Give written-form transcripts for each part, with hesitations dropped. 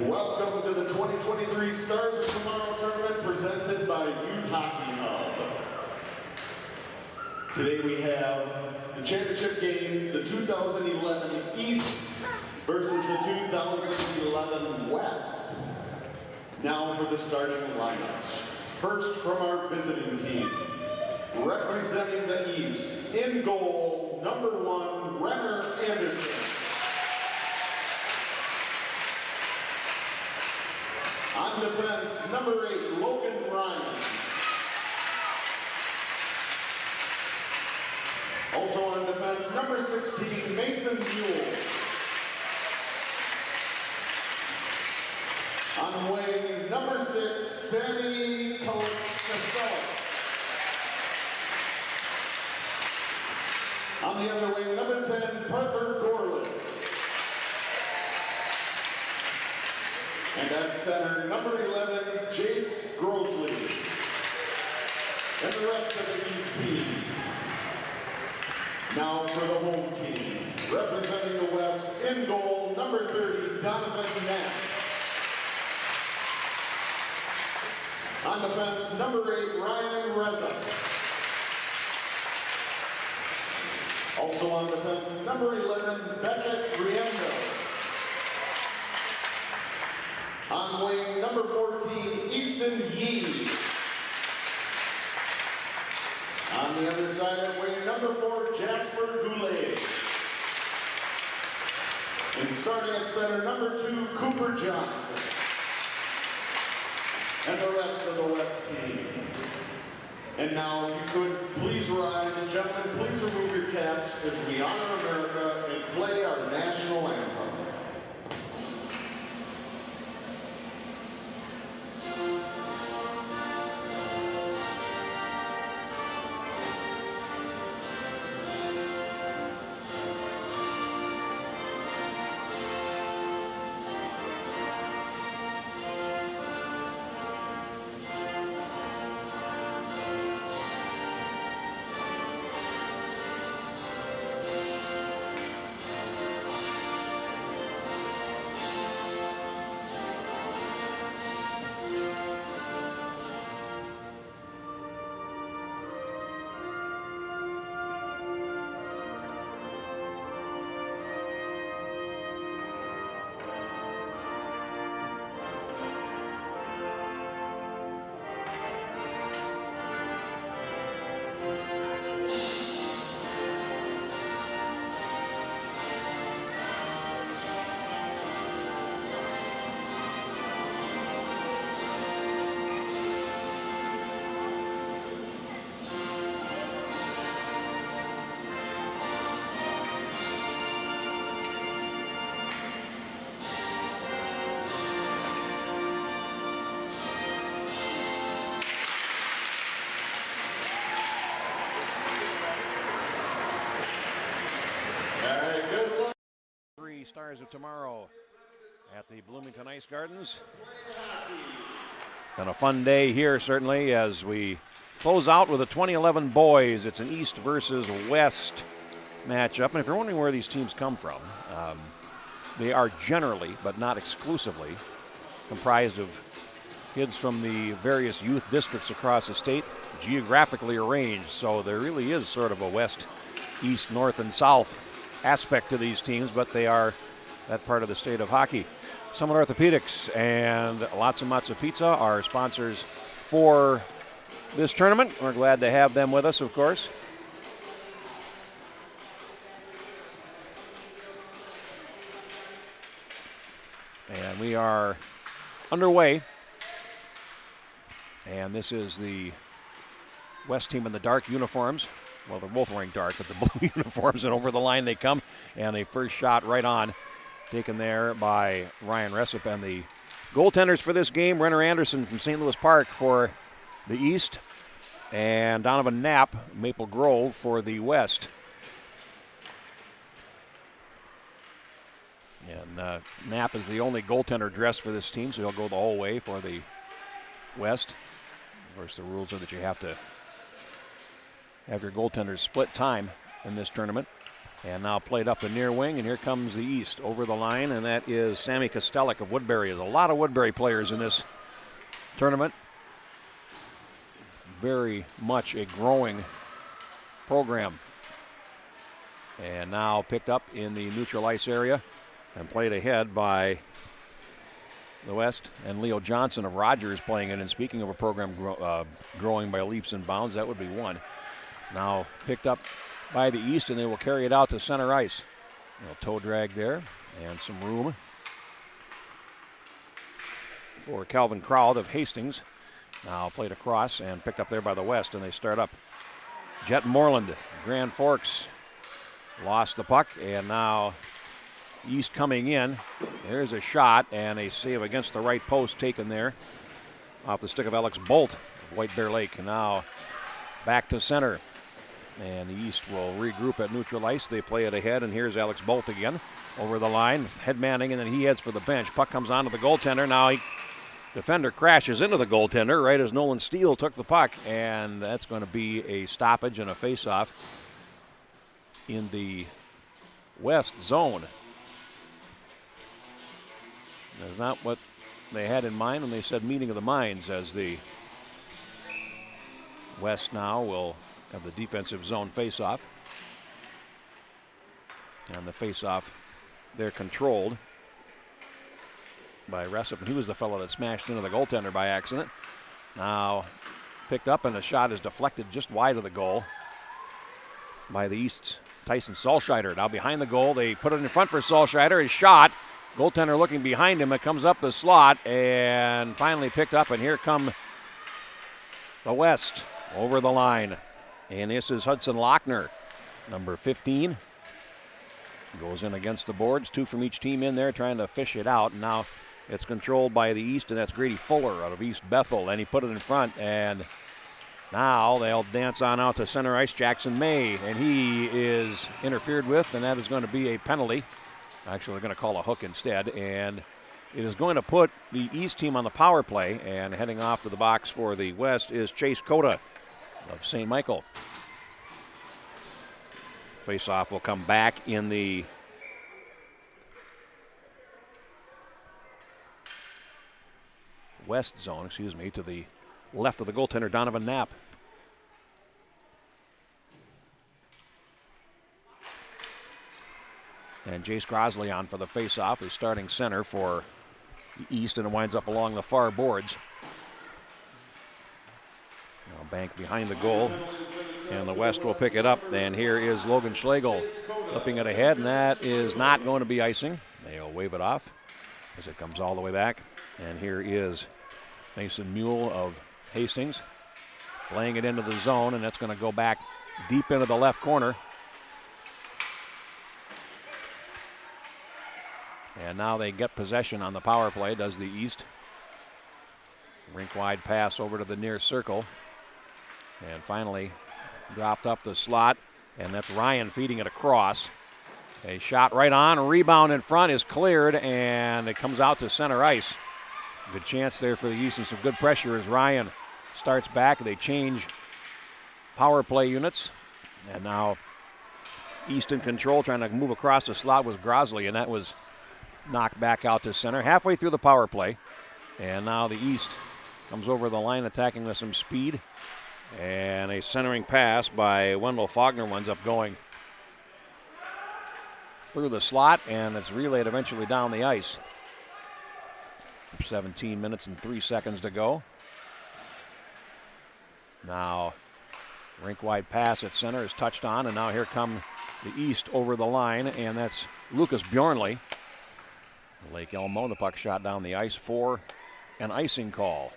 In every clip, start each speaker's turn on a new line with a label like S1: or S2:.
S1: Welcome to the 2023 Stars of Tomorrow tournament presented by Youth Hockey Hub. Today we have the championship game, the 2011 East versus the 2011 West. Now for the starting lineups. First from our visiting team, representing the East, in goal, number 1, Renner Anderson. On defense, number 8, Logan Ryan. Also on defense, number 16, Mason Buell. On wing, number 6, Sammy Costello. On the other wing, number 10, Parker Gorlitz. And at center, number 11, Jace Grosley. And the rest of the East team. Now for the home team. Representing the West, in goal, number 30, Donovan Knapp. On defense, number 8, Ryan Reza. Also on defense, number 11, Beckett Riendo. On wing, number 14, Easton Yee. On the other side of wing, number 4, Jasper Goulet. And starting at center, number 2, Cooper Johnson. And the rest of the West team. And now, if you could, please rise. Gentlemen, please remove your caps as we honor America and play our national anthem.
S2: Stars of Tomorrow at the Bloomington Ice Gardens. Been a fun day here, certainly, as we close out with the 2011 boys. It's an East versus West matchup. And if you're wondering where these teams come from, they are generally, but not exclusively, comprised of kids from the various youth districts across the state, geographically arranged. So there really is sort of a West, East, North, and South aspect to these teams, but they are that part of the state of hockey. Summit Orthopedics and Lots and Lots of Pizza are sponsors for this tournament. We're glad to have them with us, of course. And we are underway. And this is the West team in the dark uniforms. Well, they're both wearing dark, but the blue uniforms, and over the line they come. And a first shot right on, taken there by Ryan Ressup. And the goaltenders for this game, Renner Anderson from St. Louis Park for the East, and Donovan Knapp, Maple Grove, for the West. And Knapp is the only goaltender dressed for this team, so he'll go the whole way for the West. Of course, the rules are that you have to have your goaltenders split time in this tournament. And now played up the near wing, and here comes the East over the line, and that is Sammy Kostelik of Woodbury. There's a lot of Woodbury players in this tournament. Very much a growing program. And now picked up in the neutral ice area and played ahead by the West, and Leo Johnson of Rogers playing it. And speaking of a program growing by leaps and bounds, that would be one. Now picked up by the East, and they will carry it out to center ice. A little toe drag there, and some room for Calvin Crowd of Hastings. Now played across and picked up there by the West, and they start up. Jet Moreland, Grand Forks, lost the puck, and now East coming in. There's a shot and a save against the right post taken there off the stick of Alex Bolt of White Bear Lake. And now back to center. And the East will regroup at neutral ice. They play it ahead, and here's Alex Bolt again over the line. Head manning, and then he heads for the bench. Puck comes onto the goaltender. Now defender crashes into the goaltender right as Nolan Steele took the puck, and that's going to be a stoppage and a face-off in the West zone. That's not what they had in mind when they said meeting of the minds, as the West now will have the defensive zone face-off. And the face-off, they're controlled by Resip, and he was the fellow that smashed into the goaltender by accident. Now picked up, and the shot is deflected just wide of the goal by the East's Tyson Solscheider. Now behind the goal, they put it in front for Solscheider. His shot, goaltender looking behind him. It comes up the slot and finally picked up, and here come the West over the line. And this is Hudson Lochner, number 15. Goes in against the boards, 2 from each team in there trying to fish it out. And now it's controlled by the East, and that's Grady Fuller out of East Bethel. And he put it in front, and now they'll dance on out to center ice. Jackson May, and he is interfered with, and that is going to be a penalty. Actually, they're going to call a hook instead, and it is going to put the East team on the power play. And heading off to the box for the West is Chase Cota of St. Michael. Face-off will come back in the West zone, to the left of the goaltender, Donovan Knapp. And Jace Grosley on for the face-off, is starting center for the East, and it winds up along the far boards. Now bank behind the goal, and the West will pick it up. And here is Logan Schlegel flipping it ahead, and that is not going to be icing. They'll wave it off as it comes all the way back. And here is Mason Mule of Hastings laying it into the zone, and that's going to go back deep into the left corner. And now they get possession on the power play, does the East. Rink-wide pass over to the near circle. And finally dropped up the slot, and that's Ryan feeding it across. A shot right on, a rebound in front is cleared, and it comes out to center ice. Good chance there for the East, and some good pressure as Ryan starts back. They change power play units, and now East in control, trying to move across the slot was Grosley, and that was knocked back out to center halfway through the power play. And now the East comes over the line, attacking with some speed, and a centering pass by Wendell Faulkner winds up going through the slot, and it's relayed eventually down the ice. 17 minutes and 3 seconds to go. Now rink-wide pass at center is touched on, and now here come the East over the line, and that's Lucas Bjornley. Lake Elmo, the puck shot down the ice for an icing call.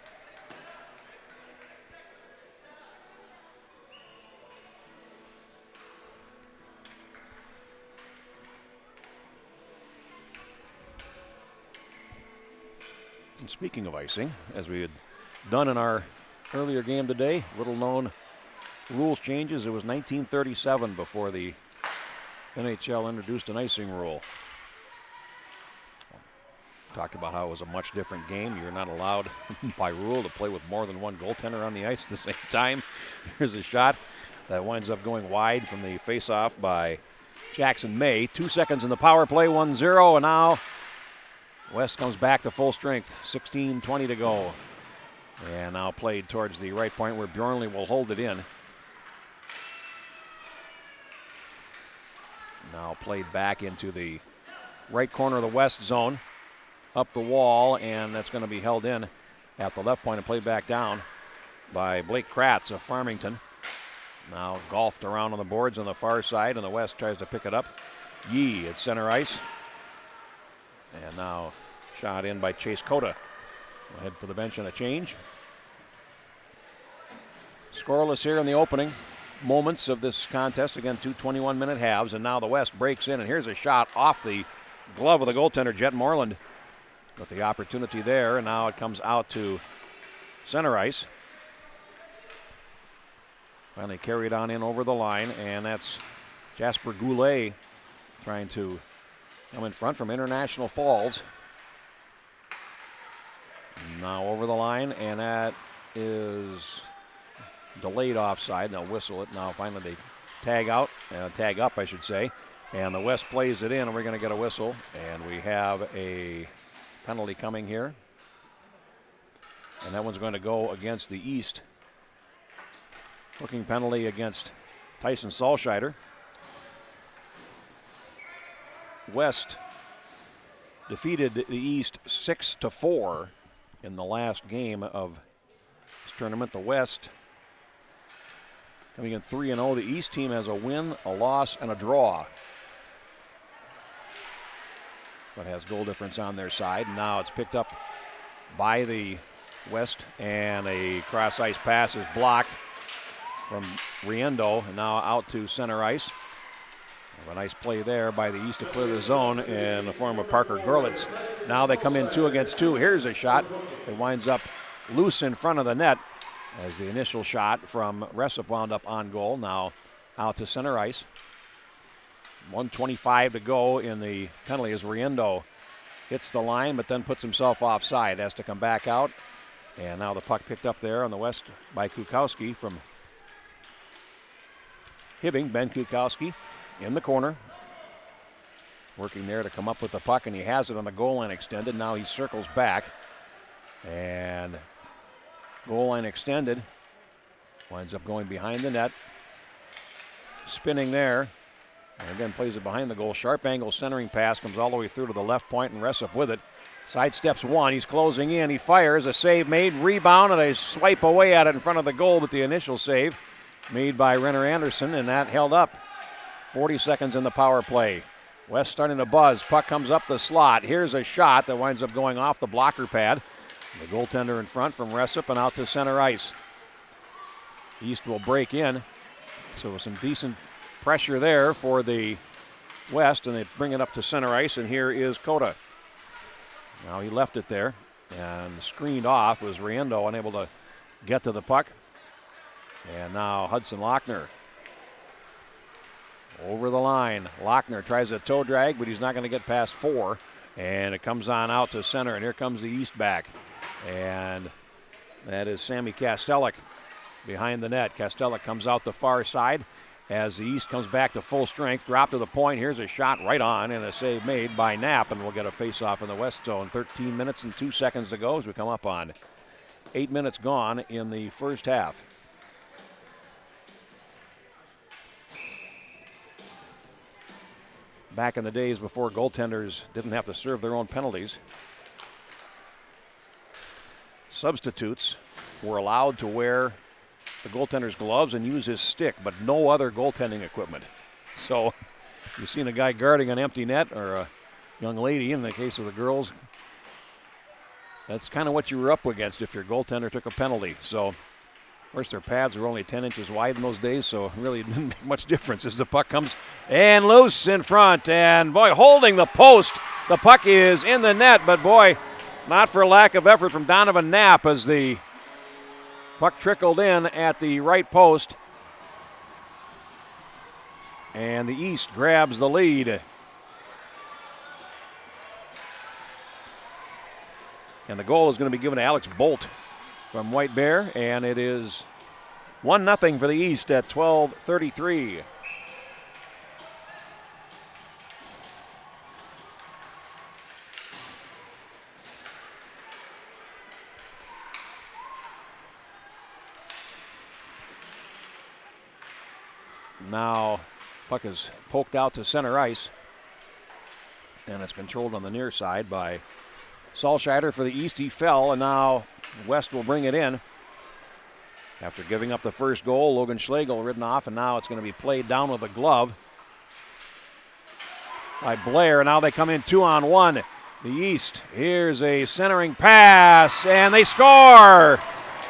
S2: And speaking of icing, as we had done in our earlier game today, little known rules changes. It was 1937 before the NHL introduced an icing rule. Talked about how it was a much different game. You're not allowed by rule to play with more than one goaltender on the ice at the same time. Here's a shot that winds up going wide from the face-off by Jackson May. 2 seconds in the power play, 1-0, and now West comes back to full strength. 16:20 to go. And now played towards the right point where Bjornley will hold it in. Now played back into the right corner of the West zone. Up the wall, and that's going to be held in at the left point and played back down by Blake Kratz of Farmington. Now golfed around on the boards on the far side, and the West tries to pick it up. Yee at center ice. And now shot in by Chase Cota. We'll head for the bench and a change. Scoreless here in the opening moments of this contest. Again, 2 21-minute halves, and now the West breaks in, and here's a shot off the glove of the goaltender, Jet Moreland, with the opportunity there, and now it comes out to center ice. Finally carried on in over the line, and that's Jasper Goulet trying to come in front from International Falls. Now over the line, and that is delayed offside. They'll whistle it. Now finally they tag up, I should say. And the West plays it in, and we're going to get a whistle. And we have a penalty coming here. And that one's going to go against the East. Hooking penalty against Tyson Salscheider. West defeated the East 6-4 in the last game of this tournament. The West coming in 3-0. The East team has a win, a loss, and a draw, but has goal difference on their side. Now it's picked up by the West, and a cross ice pass is blocked from Riendo, and now out to center ice. A nice play there by the East to clear the zone in the form of Parker Gerlitz. Now they come in 2 against 2. Here's a shot. It winds up loose in front of the net as the initial shot from Ressup wound up on goal. Now out to center ice. 1:25 to go in the penalty as Riendo hits the line but then puts himself offside. Has to come back out. And now the puck picked up there on the West by Kukowski from Hibbing. Ben Kukowski in the corner, working there to come up with the puck, and he has it on the goal line extended. Now he circles back, and goal line extended. Winds up going behind the net. Spinning there, and again plays it behind the goal. Sharp angle centering pass comes all the way through to the left point, and Ressup with it. Sidesteps one, he's closing in, he fires, a save made, rebound, and they swipe away at it in front of the goal, but the initial save made by Renner Anderson, and that held up. 40 seconds in the power play. West starting to buzz. Puck comes up the slot. Here's a shot that winds up going off the blocker pad. The goaltender in front from Ressup and out to center ice. East will break in. So some decent pressure there for the West, and they bring it up to center ice, and here is Cota. Now he left it there and screened off. Was Riendo unable to get to the puck. And now Hudson Lochner over the line. Lochner tries a toe drag, but he's not going to get past 4. And it comes on out to center, and here comes the East back. And that is Sammy Kastelik behind the net. Kastelik comes out the far side as the East comes back to full strength. Drop to the point. Here's a shot right on, and a save made by Knapp, and we'll get a face-off in the West zone. 13 minutes and 2 seconds to go as we come up on 8 minutes gone in the first half. Back in the days before goaltenders didn't have to serve their own penalties, substitutes were allowed to wear the goaltender's gloves and use his stick, but no other goaltending equipment. So you've seen a guy guarding an empty net, or a young lady in the case of the girls. That's kind of what you were up against if your goaltender took a penalty. So, of course, their pads were only 10 inches wide in those days, so really it didn't make much difference as the puck comes and loose in front. And, boy, holding the post. The puck is in the net, but, boy, not for lack of effort from Donovan Knapp as the puck trickled in at the right post. And the East grabs the lead. And the goal is going to be given to Alex Bolt from White Bear, and it is 1-0 for the East at 12:33. Now, puck is poked out to center ice, and it's controlled on the near side by Salscheider for the East. He fell, and now West will bring it in. After giving up the first goal, Logan Schlegel ridden off, and now it's going to be played down with a glove by Blair. Now they come in 2-on-1. The East, here's a centering pass, and they score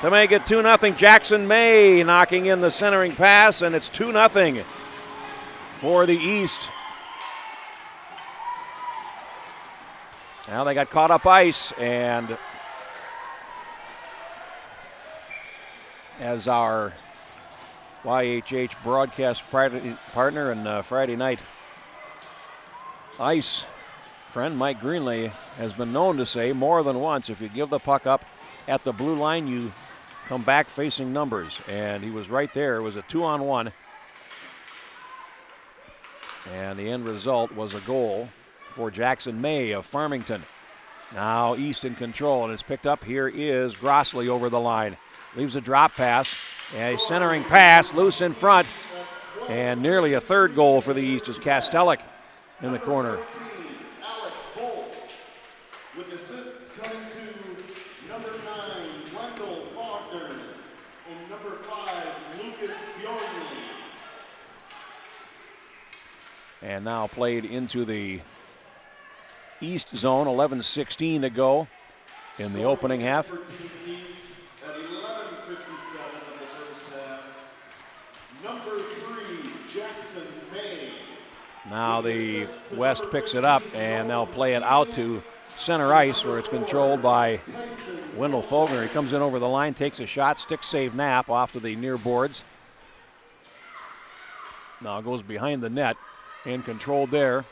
S2: to make it 2-0. Jackson May knocking in the centering pass, and it's 2-0 for the East. Now they got caught up ice, and as our YHH broadcast partner and Friday night ice friend Mike Greenley has been known to say more than once, if you give the puck up at the blue line, you come back facing numbers. And he was right there. It was a 2-on-1. And the end result was a goal for Jackson May of Farmington. Now East in control, and it's picked up. Here is Grossley over the line. Leaves a drop pass, a centering pass, loose in front. And nearly a third goal for the East is Kastelik in the corner.
S1: Alex Bolt, with assists coming to number 9, Wendell Faulkner, and number 5, Lucas Bjornley.
S2: And now played into the East zone, 11:16 to go in the opening half.
S1: For Team East at 11:57 of the first half, number 3, Jackson May.
S2: Now the West picks it up, and they'll play it out to center ice, where it's controlled by Wendell Faulkner. He comes in over the line, takes a shot, stick save Knapp off to the near boards. Now it goes behind the net and controlled there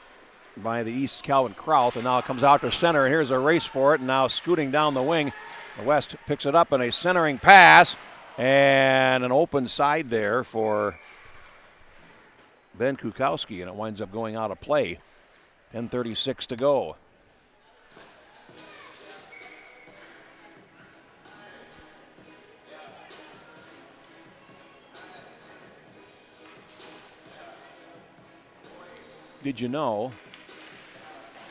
S2: by the East's Calvin Krauth, and now it comes out to center, and here's a race for it, and now scooting down the wing. The West picks it up in a centering pass, and an open side there for Ben Kukowski, and it winds up going out of play. 10:36 to go. Did you know,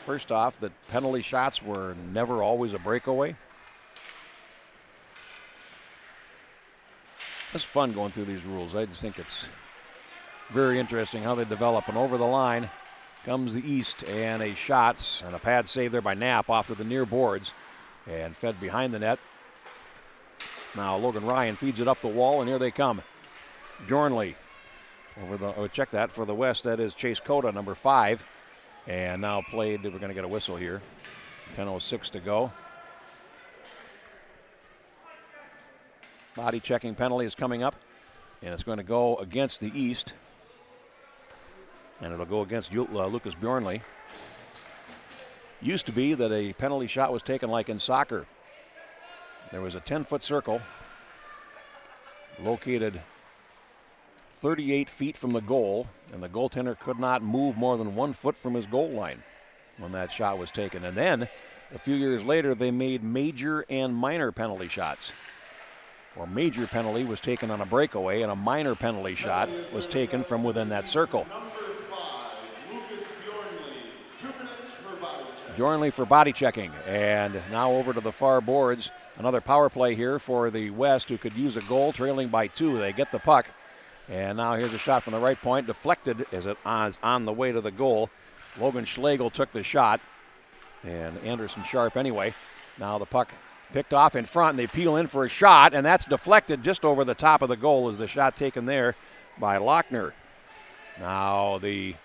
S2: first off, that penalty shots were never always a breakaway? It's fun going through these rules. I just think it's very interesting how they develop. And over the line comes the East, and a shot and a pad save there by Knapp off to the near boards and fed behind the net. Now Logan Ryan feeds it up the wall, and here they come. Bjornley over the, check that, for the West, that is Chase Cota, number 5. And now played, we're going to get a whistle here. 10:06 to go. Body checking penalty is coming up, and it's going to go against the East. And it'll go against Lucas Bjornley. Used to be that a penalty shot was taken like in soccer. There was a 10-foot circle located 38 feet from the goal, and the goaltender could not move more than 1 foot from his goal line when that shot was taken. And then, a few years later, they made major and minor penalty shots. Or major penalty was taken on a breakaway, and a minor penalty shot was taken from within that circle.
S1: Number 5, Lucas Bjornley, 2 minutes for body check.
S2: Bjornley for body checking. And now over to the far boards. Another power play here for the West, who could use a goal, trailing by 2. They get the puck. And now here's a shot from the right point, deflected as it is on the way to the goal. Logan Schlegel took the shot, and Anderson Sharp anyway. Now the puck picked off in front, and they peel in for a shot, and that's deflected just over the top of the goal as the shot taken there by Lochner. Now the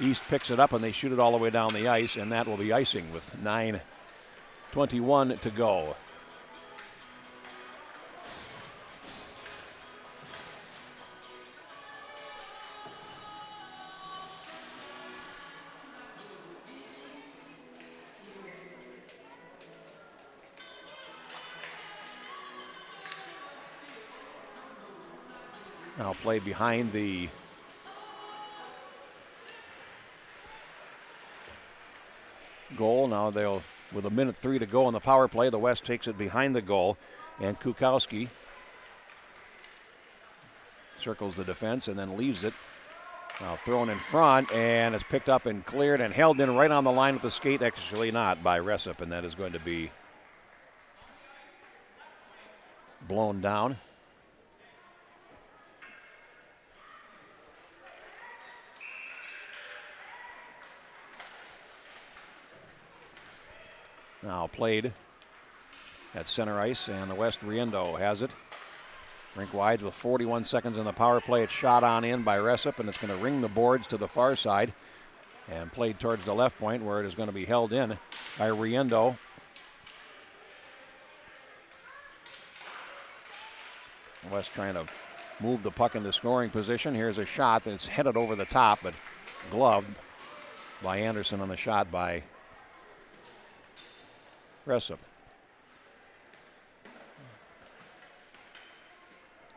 S2: East picks it up, and they shoot it all the way down the ice, and that will be icing with 9:21 to go. Now play behind the goal. Now they'll, with 1:03 to go on the power play, the West takes it behind the goal, and Kukowski circles the defense and then leaves it. Now thrown in front, and it's picked up and cleared and held in right on the line with the skate, actually not, by Ressup, and that is going to be blown down. Now played at center ice, and the West Riendo has it. Rink wide with 41 seconds in the power play. It's shot on in by Ressup, and it's going to ring the boards to the far side and played towards the left point, where it is going to be held in by Riendo. West trying to move the puck into scoring position. Here's a shot that's headed over the top, but gloved by Anderson on the shot by Ressup.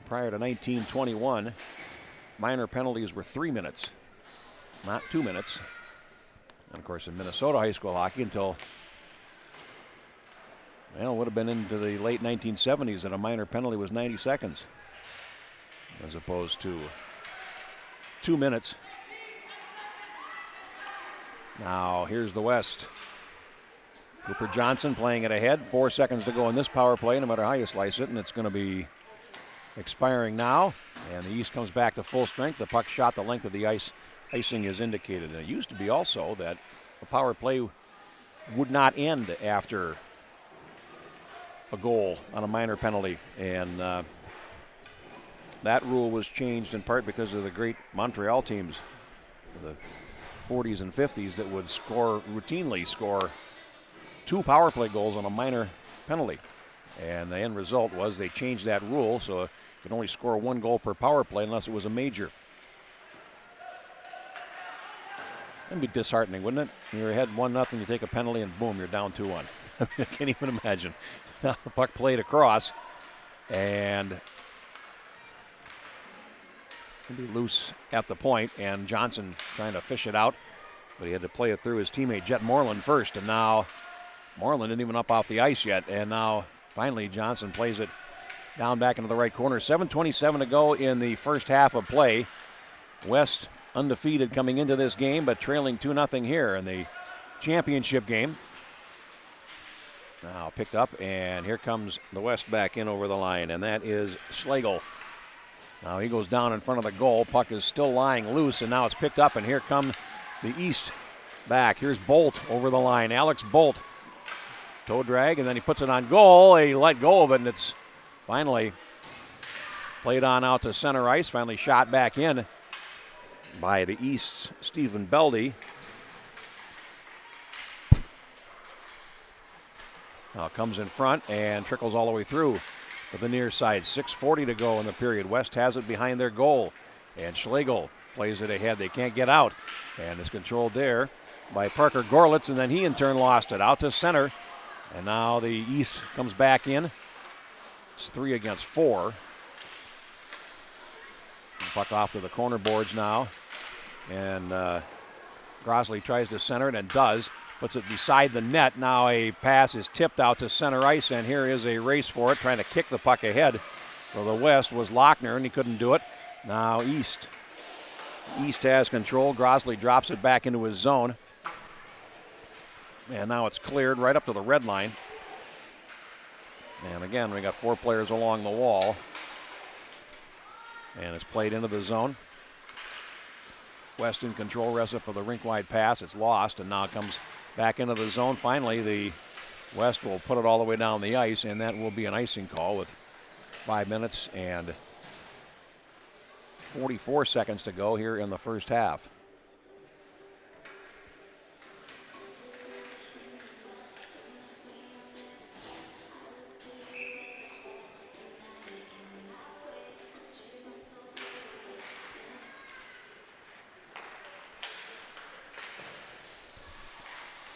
S2: Prior to 1921, minor penalties were 3 minutes, not 2 minutes. And of course, in Minnesota high school hockey until, well, it would have been into the late 1970s that a minor penalty was 90 seconds as opposed to 2 minutes. Now here's the West. Cooper Johnson playing it ahead. 4 seconds to go in this power play, no matter how you slice it, and it's going to be expiring now. And the East comes back to full strength. The puck shot the length of the ice. Icing is indicated. And it used to be also that a power play would not end after a goal on a minor penalty. And that rule was changed in part because of the great Montreal teams, the 40s and 50s, that would routinely score 2 power play goals on a minor penalty. And the end result was they changed that rule so you could only score 1 goal per power play unless it was a major. That'd be disheartening, wouldn't it? You're ahead 1-0, you take a penalty, and boom, you're down 2-1. I can't even imagine. Now the puck played across, and it'll be loose at the point, and Johnson trying to fish it out, but he had to play it through his teammate Jet Moreland first, and now Moreland isn't even up off the ice yet, and now finally Johnson plays it down back into the right corner. 7:27 to go in the first half of play. West undefeated coming into this game, but trailing 2-0 here in the championship game. Now picked up, and here comes the West back in over the line, and that is Schlegel. Now he goes down in front of the goal. Puck is still lying loose, and now it's picked up, and here come the East back. Here's Bolt over the line. Alex Bolt. Toe drag, and then he puts it on goal. He let go of it, and it's finally played on out to center ice. Finally shot back in by the East's Stephen Beldy. Now comes in front and trickles all the way through to the near side. 6:40 to go in the period. West has it behind their goal, and Schlegel plays it ahead. They can't get out, and it's controlled there by Parker Gorlitz, and then he in turn lost it out to center. And now the East comes back in. It's 3 against 4. Puck off to the corner boards now. And Grosley tries to center it and does. Puts it beside the net. Now a pass is tipped out to center ice, and here is a race for it, trying to kick the puck ahead. For the West was Lochner, and he couldn't do it. Now East has control. Grosley drops it back into his zone. And now it's cleared right up to the red line. And again, we got 4 players along the wall. And it's played into the zone. West in control, Ressup of the rink-wide pass. It's lost, and now it comes back into the zone. Finally, the West will put it all the way down the ice, and that will be an icing call with 5 minutes and 44 seconds to go here in the first half.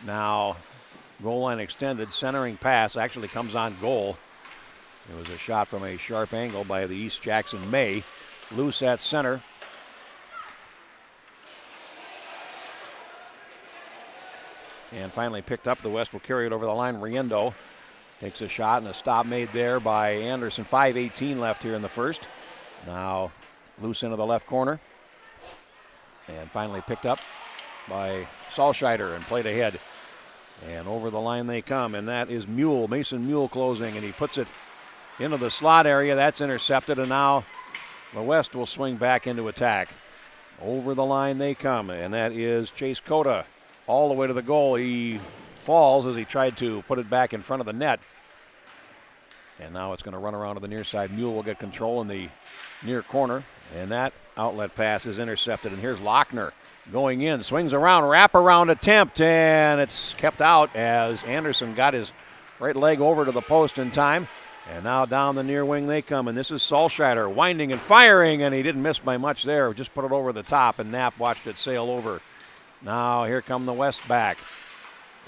S2: Now, goal line extended, centering pass actually comes on goal. It was a shot from a sharp angle by the East Jackson May. Loose at center. And finally picked up. The West will carry it over the line. Riendo takes a shot, and a stop made there by Anderson. 5:18 left here in the first. Now Loose into the left corner. And finally picked up by Salscheider and played ahead. And over the line they come, and that is Mule, Mason Mule closing, and he puts it into the slot area. That's intercepted, and now the West will swing back into attack. Over the line they come, and that is Chase Cota all the way to the goal. He falls as he tried to put it back in front of the net. And now it's going to run around to the near side. Mule will get control in the near corner, and that outlet pass is intercepted. And here's Lochner going in, swings around, wraparound attempt, and it's kept out as Anderson got his right leg over to the post in time. And now down the near wing they come, and this is Salscheider winding and firing, and he didn't miss by much there. Just put it over the top, and Knapp watched it sail over. Now here come the West back,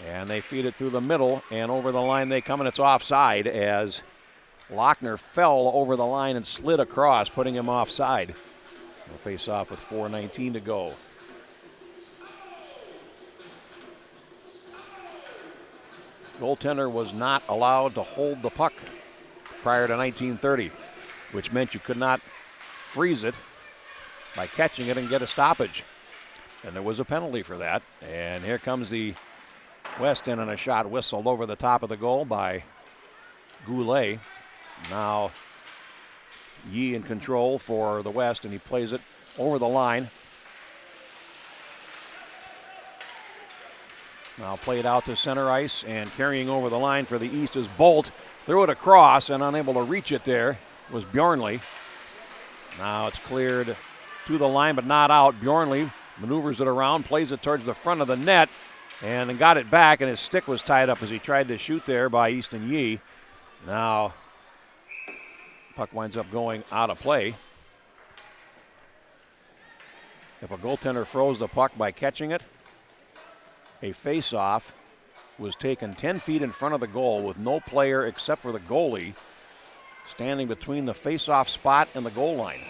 S2: and they feed it through the middle, and over the line they come, and it's offside as Lochner fell over the line and slid across, putting him offside. We'll face off with 4:19 to go. Goaltender was not allowed to hold the puck prior to 1930, which meant you could not freeze it by catching it and get a stoppage. And there was a penalty for that. And here comes the West in, and a shot whistled over the top of the goal by Goulet. Now Yee in control for the West, and he plays it over the line. Now played out to center ice, and carrying over the line for the East is Bolt. Threw it across, and unable to reach it there was Bjornley. Now it's cleared to the line, but not out. Bjornley maneuvers it around, plays it towards the front of the net, and then got it back, and his stick was tied up as he tried to shoot there by Easton Yee. Now puck winds up going out of play. If a goaltender froze the puck by catching it, a face-off was taken 10 feet in front of the goal with no player except for the goalie standing between the face-off spot and the goal line.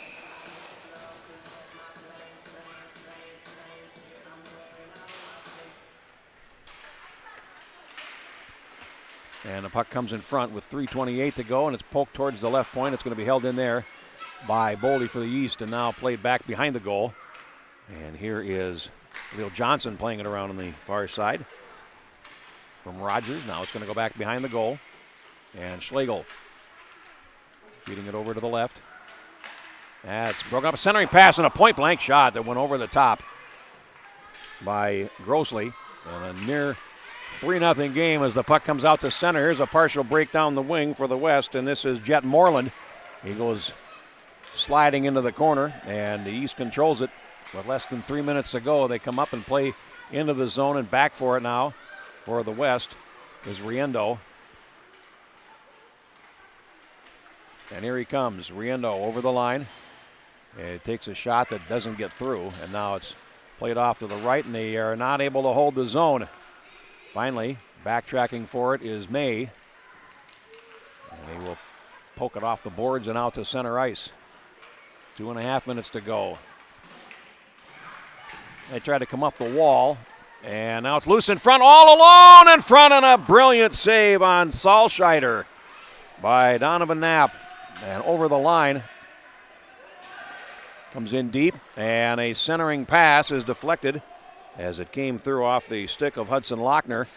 S2: And the puck comes in front with 3:28 to go, and it's poked towards the left point. It's going to be held in there by Boldy for the East, and now played back behind the goal. And here is Leo Johnson playing it around on the far side from Rogers. Now it's going to go back behind the goal. And Schlegel feeding it over to the left. That's broken up. A centering pass and a point-blank shot that went over the top by Grossley. And a near 3-0 game as the puck comes out to center. Here's a partial break down the wing for the West, and this is Jet Moreland. He goes sliding into the corner, and the East controls it. With less than 3 minutes to go, they come up and play into the zone, and back for it now for the West is Riendo. And here he comes, Riendo over the line. And he takes a shot that doesn't get through, and now it's played off to the right, and they are not able to hold the zone. Finally, backtracking for it is May. And they will poke it off the boards and out to center ice. 2.5 minutes to go. They try to come up the wall, and now it's loose in front, all alone in front, and a brilliant save on Salscheider by Donovan Knapp. And over the line, comes in deep, and a centering pass is deflected as it came through off the stick of Hudson Lochner.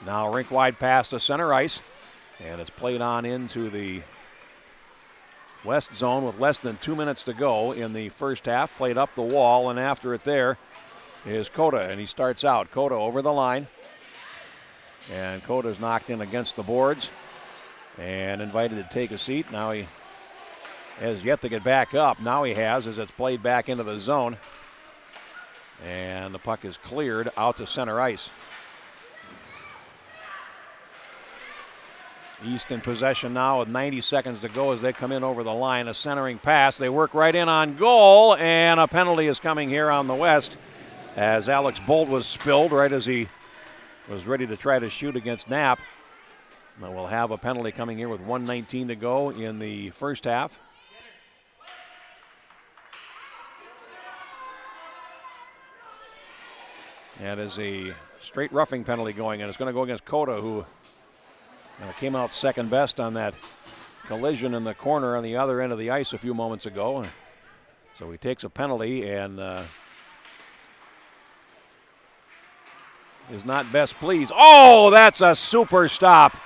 S2: Now rink-wide pass to center ice, and it's played on into the West zone with less than 2 minutes to go in the first half. Played up the wall, and after it there is Cota, and he starts out. Cota over the line, and Cota's knocked in against the boards and invited to take a seat. Now he has yet to get back up. Now he has, as it's played back into the zone, and the puck is cleared out to center ice. East in possession now with 90 seconds to go as they come in over the line. A centering pass. They work right in on goal, and a penalty is coming here on the West as Alex Bolt was spilled right as he was ready to try to shoot against Knapp. And we'll have a penalty coming here with 1:19 to go in the first half. That is a straight roughing penalty going, and it's going to go against Cota, who came out second best on that collision in the corner on the other end of the ice a few moments ago. It's So he takes a penalty and is not best pleased. Oh, that's a super stop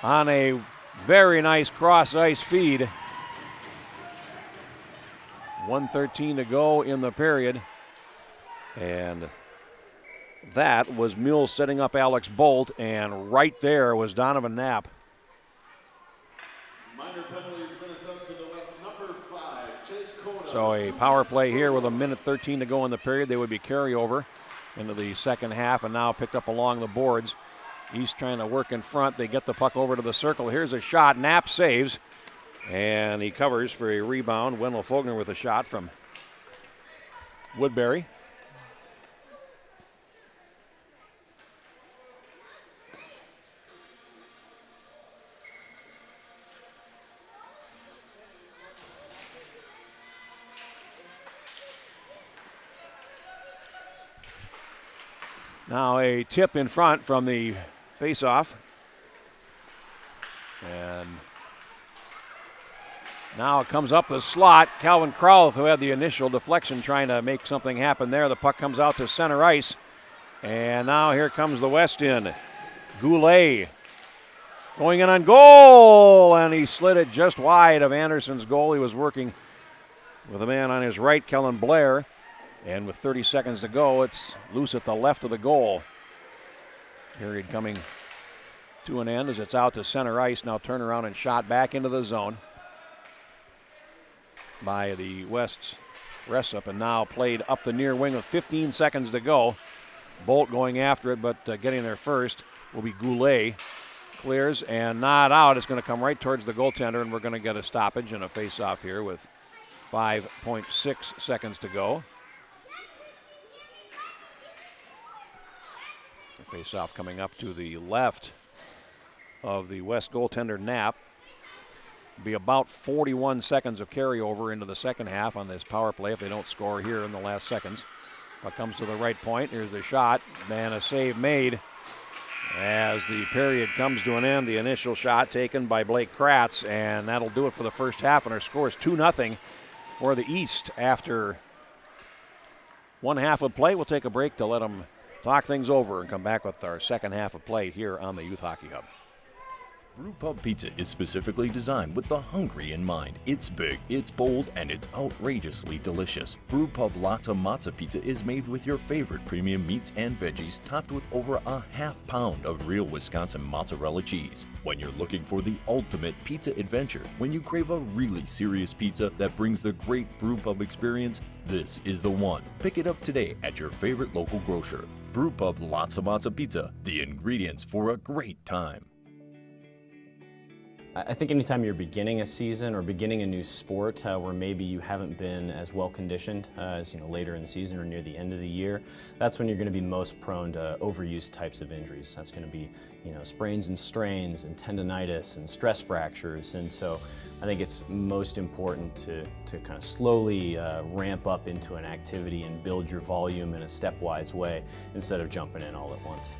S2: on a very nice cross ice feed. 1:13 to go in the period. And that was Mules setting up Alex Bolt, and right there was Donovan Knapp.
S1: Minor penalty has been assessed to the West, number 5, Chase Cota.
S2: So a power play here with 1:13 to go in the period. They would be carryover into the second half, and now picked up along the boards. East trying to work in front. They get the puck over to the circle. Here's a shot. Knapp saves, and he covers for a rebound. Wendell Fogner with a shot from Woodbury. Now a tip in front from the faceoff. And now it comes up the slot. Calvin Krauth, who had the initial deflection, trying to make something happen there. The puck comes out to center ice. And now here comes the West in. Goulet going in on goal, and he slid it just wide of Anderson's goal. He was working with a man on his right, Kellen Blair. And with 30 seconds to go, it's loose at the left of the goal. Period coming to an end as it's out to center ice. Now turn around and shot back into the zone by the West's Jessup, and now played up the near wing with 15 seconds to go. Bolt going after it, but getting there first will be Goulet. Clears and not out. It's going to come right towards the goaltender, and we're going to get a stoppage and a face-off here with 5.6 seconds to go. Face-off coming up to the left of the West goaltender, Knapp. Be about 41 seconds of carryover into the second half on this power play if they don't score here in the last seconds. But comes to the right point. Here's the shot. Man, a save made as the period comes to an end. The initial shot taken by Blake Kratz, and that'll do it for the first half. And our score is 2-0 for the East after one half of play. We'll take a break to let them talk things over and come back with our second half of play here on the Youth Hockey Hub.
S3: Brewpub Pizza is specifically designed with the hungry in mind. It's big, it's bold, and it's outrageously delicious. Brewpub Lotta Mozza Pizza is made with your favorite premium meats and veggies, topped with over a half-pound of real Wisconsin mozzarella cheese. When you're looking for the ultimate pizza adventure, when you crave a really serious pizza that brings the great Brewpub experience, this is the one. Pick it up today at your favorite local grocer. Brewpub Lotta Mozza Pizza, the ingredients for a great time.
S4: I think anytime you're beginning a season or beginning a new sport where maybe you haven't been as well conditioned as later in the season or near the end of the year, that's when you're going to be most prone to overuse types of injuries. That's going to be sprains and strains and tendonitis and stress fractures. And so I think it's most important to kind of slowly ramp up into an activity and build your volume in a stepwise way instead of jumping in all at once.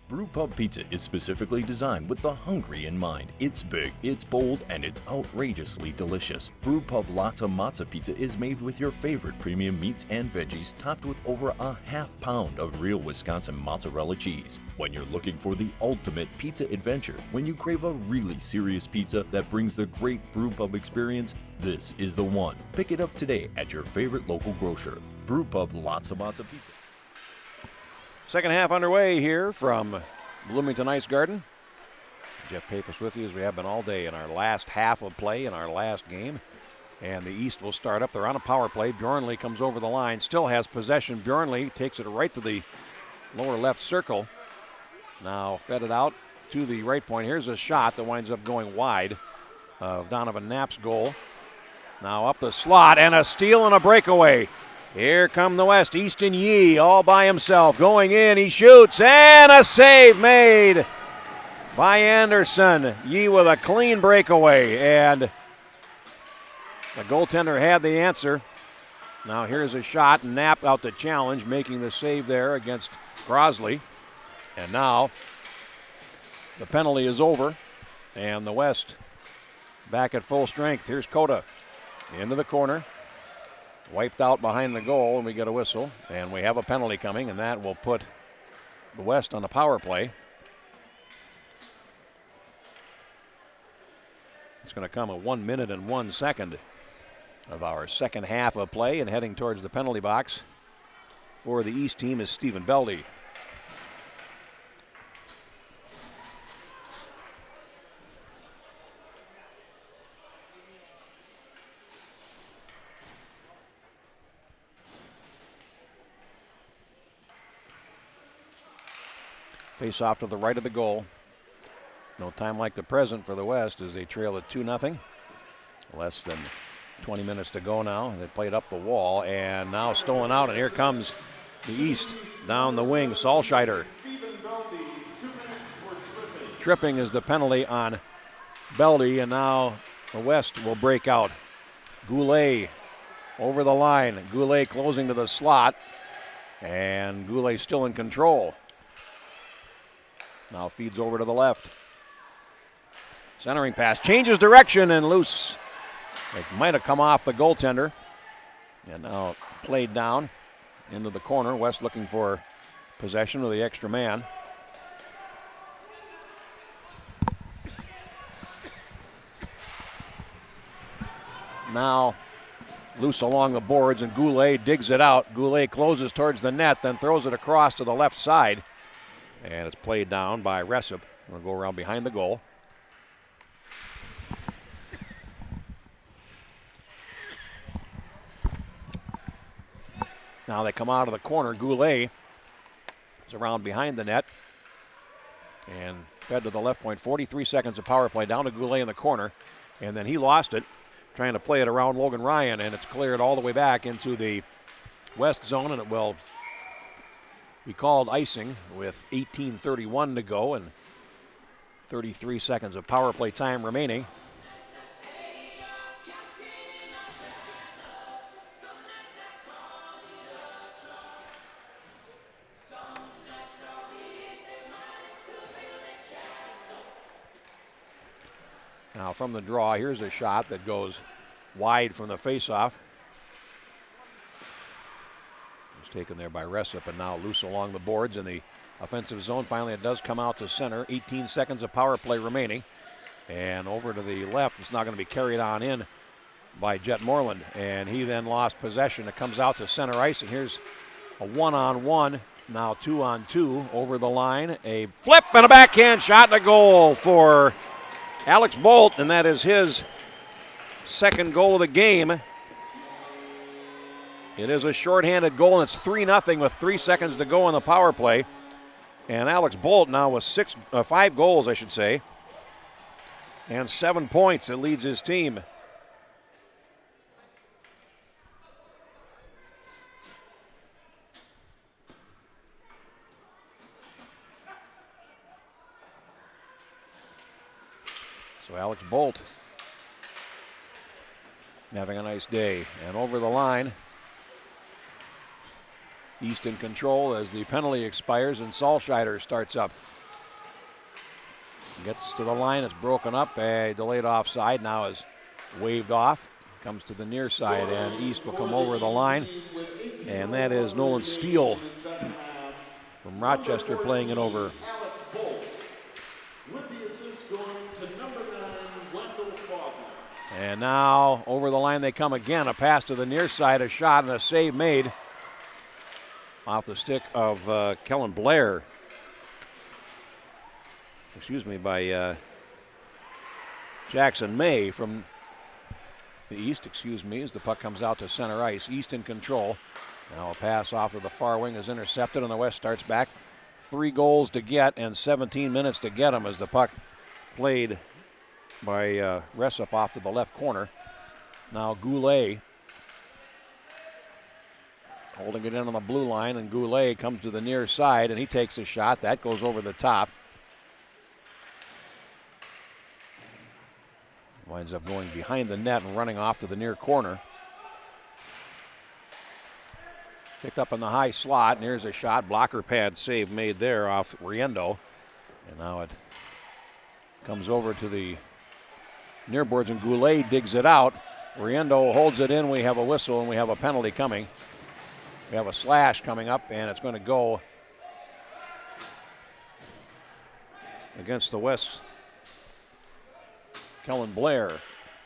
S3: Brewpub Pizza is specifically designed with the hungry in mind. It's big, it's bold, and it's outrageously delicious. Brewpub Lotta Mozza Pizza is made with your favorite premium meats and veggies, topped with over a half-pound of real Wisconsin mozzarella cheese. When you're looking for the ultimate pizza adventure, when you crave a really serious pizza that brings the great Brewpub experience, this is the one. Pick it up today at your favorite local grocer. Brewpub Lotta Mozza Pizza.
S2: Second half underway here from Bloomington Ice Garden. Jeff Pappas with you as we have been all day in our last half of play in our last game. And the East will start up. They're on a power play. Bjornley comes over the line, still has possession. Bjornley takes it right to the lower left circle. Now fed it out to the right point. Here's a shot that winds up going wide of Donovan Knapp's goal. Now up the slot, and a steal and a breakaway. Here come the West. Easton Yee all by himself. Going in, he shoots, and a save made by Anderson. Yee with a clean breakaway, and the goaltender had the answer. Now here's a shot, and Knapp out the challenge, making the save there against Crosley. And now the penalty is over, and the West back at full strength. Here's Cota. into the corner. Wiped out behind the goal, and we get a whistle. And we have a penalty coming, and that will put the West on the power play. It's going to come at 1 minute and 1 second of our second half of play, and heading towards the penalty box for the East team is Stephen Beldy. Face off to the right of the goal. No time like the present for the West as they trail at 2-0. Less than 20 minutes to go now. They played up the wall and now stolen out, and here comes the East down the wing. Salscheider. Tripping is the penalty on Beldy, and now the West will break out. Goulet over the line. Goulet closing to the slot, and Goulet still in control. Now feeds over to the left. Centering pass, changes direction and loose. It might have come off the goaltender. And now played down into the corner. West looking for possession of the extra man. Now loose along the boards, and Goulet digs it out. Goulet closes towards the net, then throws it across to the left side. And it's played down by Ressup. We'll go around behind the goal. Now they come out of the corner. Goulet is around behind the net and fed to the left point. 43 seconds of power play down to Goulet in the corner. And then he lost it, trying to play it around Logan Ryan, and it's cleared all the way back into the West zone, and it will be called icing with 18:31 to go and 33 seconds of power play time remaining. Now from the draw, here's a shot that goes wide from the faceoff. It's taken there by Ressup, and now loose along the boards in the offensive zone. Finally, it does come out to center. 18 seconds of power play remaining. And over to the left, it's not going to be carried on in by Jet Moreland. And he then lost possession. It comes out to center ice, and here's a one-on-one. Now 2-on-2 over the line. A flip and a backhand shot and a goal for Alex Bolt, and that is his second goal of the game. It is a shorthanded goal, and it's 3-0 with 3 seconds to go on the power play. And Alex Bolt now with 5 goals, I should say, and 7 points. It leads his team. So Alex Bolt having a nice day. And over the line, East in control as the penalty expires and Salscheider starts up. Gets to the line, it's broken up. A delayed offside now is waved off. Comes to the near side, and East will come over the line. And that is Nolan Steele from Rochester playing it over. And now over the line they come again. A pass to the near side, a shot, and a save made off the stick of Kellen Blair. By Jackson May from the East, as the puck comes out to center ice. East in control. Now a pass off to the far wing is intercepted, and the West starts back. 3 goals to get and 17 minutes to get them as the puck played by Ressup off to the left corner. Now Goulet holding it in on the blue line, and Goulet comes to the near side, and he takes a shot. That goes over the top. Winds up going behind the net and running off to the near corner. Picked up in the high slot, and here's a shot. Blocker pad save made there off Riendo. And now it comes over to the near boards, and Goulet digs it out. Riendo holds it in. We have a whistle and we have a penalty coming. We have a slash coming up, and it's going to go against the West. Kellen Blair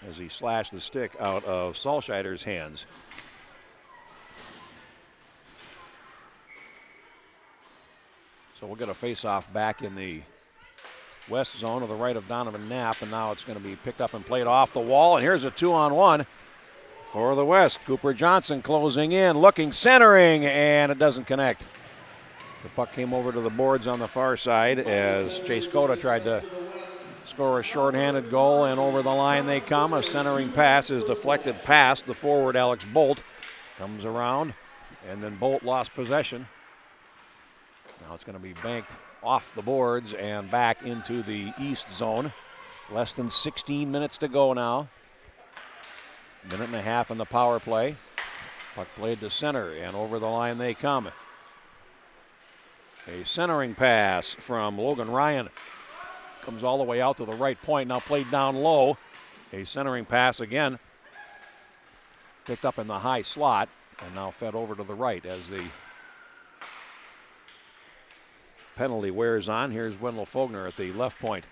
S2: as he slashed the stick out of Salscheider's hands. So we'll get a face-off back in the West zone to the right of Donovan Knapp, and now it's going to be picked up and played off the wall, and here's a 2-on-1 for the West. Cooper Johnson closing in, looking, centering, and it doesn't connect. The puck came over to the boards on the far side as Chase Cota tried to score a shorthanded goal, and over the line they come. A centering pass is deflected past the forward Alex Bolt. Comes around, and then Bolt lost possession. Now it's going to be banked off the boards and back into the East zone. Less than 16 minutes to go now. Minute and a half in the power play. Puck played to center, and over the line they come. A centering pass from Logan Ryan. Comes all the way out to the right point, now played down low. A centering pass again. Picked up in the high slot, and now fed over to the right as the penalty wears on. Here's Wendell Fogner at the left point,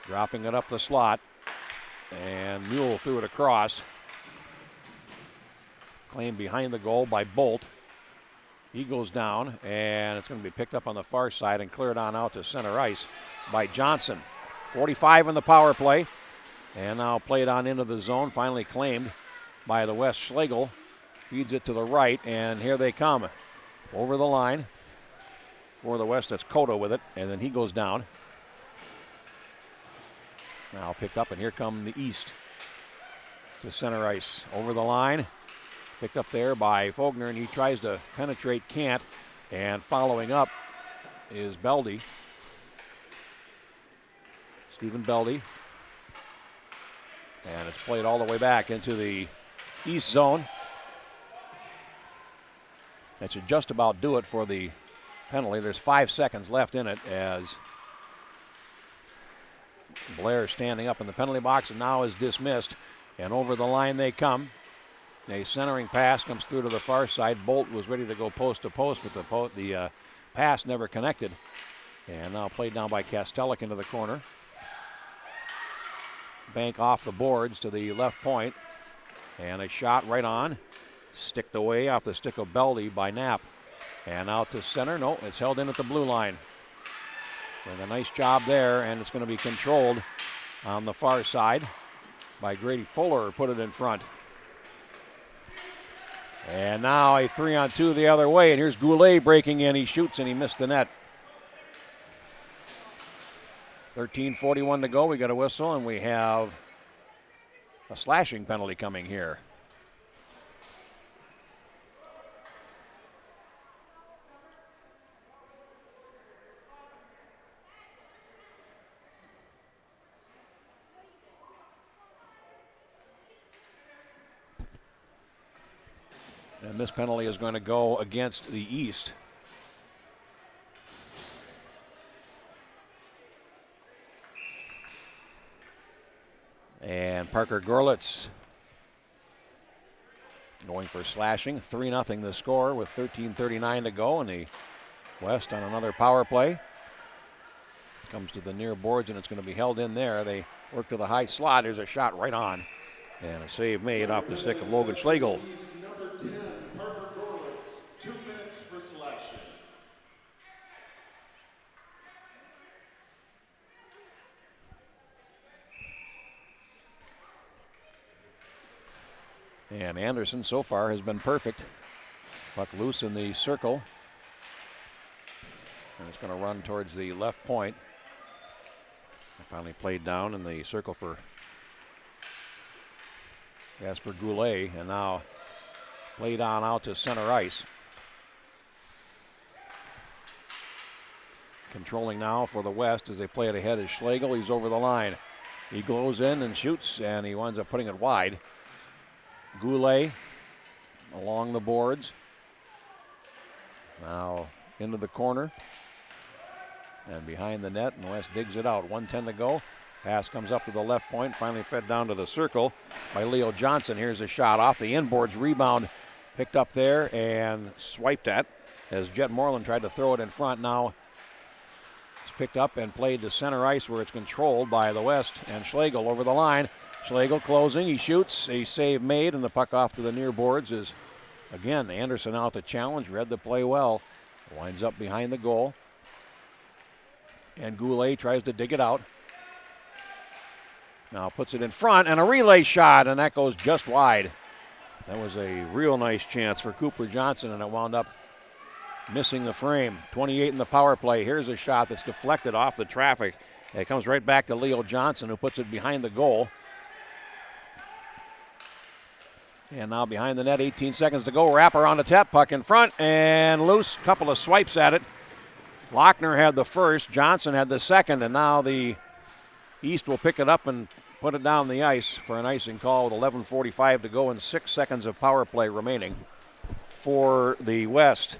S2: dropping it up the slot, and Mule threw it across. Claimed behind the goal by Bolt. He goes down, and it's going to be picked up on the far side and cleared on out to center ice by Johnson. 45 in the power play, and now played on into the zone, finally claimed by the West. Schlegel feeds it to the right, and here they come. Over the line. For the West, that's Cota with it, and then he goes down. Now picked up, and here come the East to center ice. Over the line, picked up there by Fogner, and he tries to penetrate, can't, and following up is Beldy. Stephen Beldy. And it's played all the way back into the East zone. That should just about do it for the penalty. There's 5 seconds left in it as Blair standing up in the penalty box and now is dismissed. And over the line they come. A centering pass comes through to the far side. Bolt was ready to go post to post, but the pass never connected. And now played down by Kastelik into the corner. Bank off the boards to the left point. And a shot right on. Sticked away off the stick of Beldy by Knapp. And out to center. No, it's held in at the blue line. Doing a nice job there, and it's going to be controlled on the far side by Grady Fuller, put it in front. And now a 3-on-2 the other way, and here's Goulet breaking in. He shoots and he missed the net. 13:41 to go. We got a whistle, and we have a slashing penalty coming here. And this penalty is going to go against the East. And Parker Gorlitz going for slashing. 3-0 the score with 13:39 to go, and the West on another power play. Comes to the near boards, and it's going to be held in there. They work to the high slot. There's a shot right on. And a save made off the stick of Logan Schlegel.
S1: Number 10, Parker Gorlitz, 2 minutes for slashing.
S2: And Anderson so far has been perfect. Puck loose in the circle. And it's going to run towards the left point. Finally played down in the circle for Jasper Goulet, and now played on out to center ice. Controlling now for the West as they play it ahead is Schlegel. He's over the line. He goes in and shoots, and he winds up putting it wide. Goulet along the boards. Now into the corner and behind the net, and West digs it out. 1:10 to go. Pass comes up to the left point, finally fed down to the circle by Leo Johnson. Here's a shot off the inboards, rebound picked up there and swiped at as Jet Moreland tried to throw it in front. Now it's picked up and played to center ice where it's controlled by the West, and Schlegel over the line. Schlegel closing, he shoots, a save made, and the puck off to the near boards is, again, Anderson out to challenge, read the play well, winds up behind the goal. And Goulet tries to dig it out. Now puts it in front, and a relay shot, and that goes just wide. That was a real nice chance for Cooper Johnson, and it wound up missing the frame. 28 in the power play. Here's a shot that's deflected off the traffic. It comes right back to Leo Johnson, who puts it behind the goal. And now behind the net, 18 seconds to go. Wrapper on the tap, puck in front, and loose. Couple of swipes at it. Lochner had the first, Johnson had the second, and now the East will pick it up and put it down the ice for an icing call with 11:45 to go and 6 seconds of power play remaining for the West.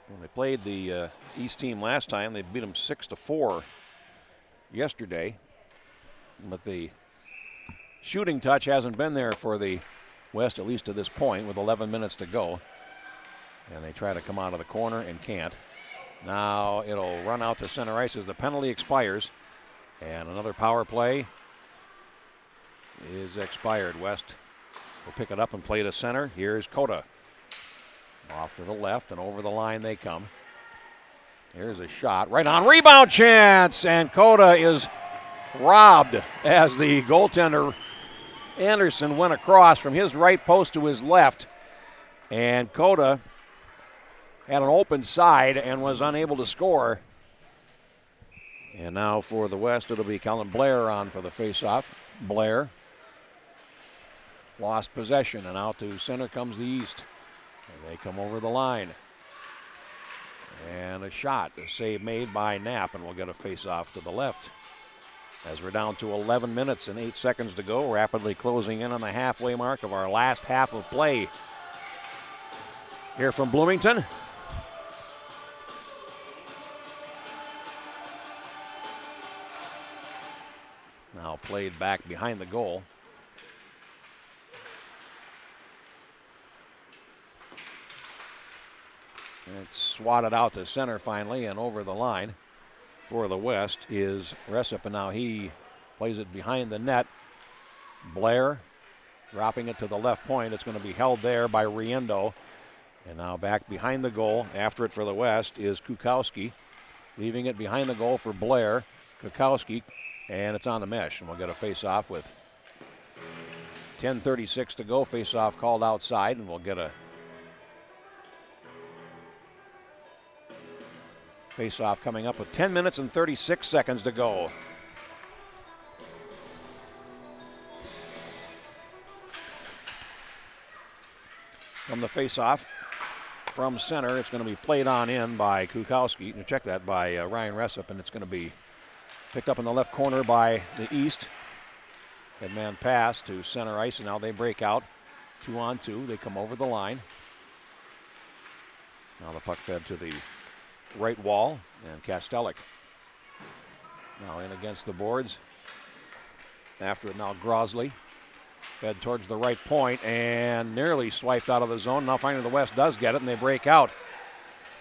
S2: When they played the East team last time, they beat them 6-4 yesterday. But the shooting touch hasn't been there for the West, at least to this point, with 11 minutes to go. And they try to come out of the corner and can't. Now it'll run out to center ice as the penalty expires. And another power play is expired. West will pick it up and play to center. Here's Cota. Off to the left and over the line they come. Here's a shot. Right on. Rebound chance. And Cota is robbed as the goaltender Anderson went across from his right post to his left. And Cota had an open side and was unable to score. And now for the West, it'll be Kellen Blair on for the faceoff. Blair lost possession, and out to center comes the East. And they come over the line. And a shot, a save made by Knapp, and we'll get a faceoff to the left. As we're down to 11 minutes and 8 seconds to go, rapidly closing in on the halfway mark of our last half of play. Here from Bloomington. Now played back behind the goal. And it's swatted out to center finally and over the line. For the West is Resip, and now he plays it behind the net. Blair dropping it to the left point. It's going to be held there by Riendo. And now back behind the goal. After it for the West is Kukowski. Leaving it behind the goal for Blair. Kukowski, and it's on the mesh. And we'll get a face-off with 10:36 to go. Face-off called outside, and we'll get a face-off coming up with 10 minutes and 36 seconds to go. From the face-off from center, it's going to be played on in by Kukowski. You check that by Ryan Resip, and it's going to be picked up in the left corner by the East. Headman pass to center ice, and now they break out 2-on-2. They come over the line. Now the puck fed to the right wall, and Kastelik now in against the boards. After it now Grosley fed towards the right point and nearly swiped out of the zone. Now finally the West does get it, and they break out.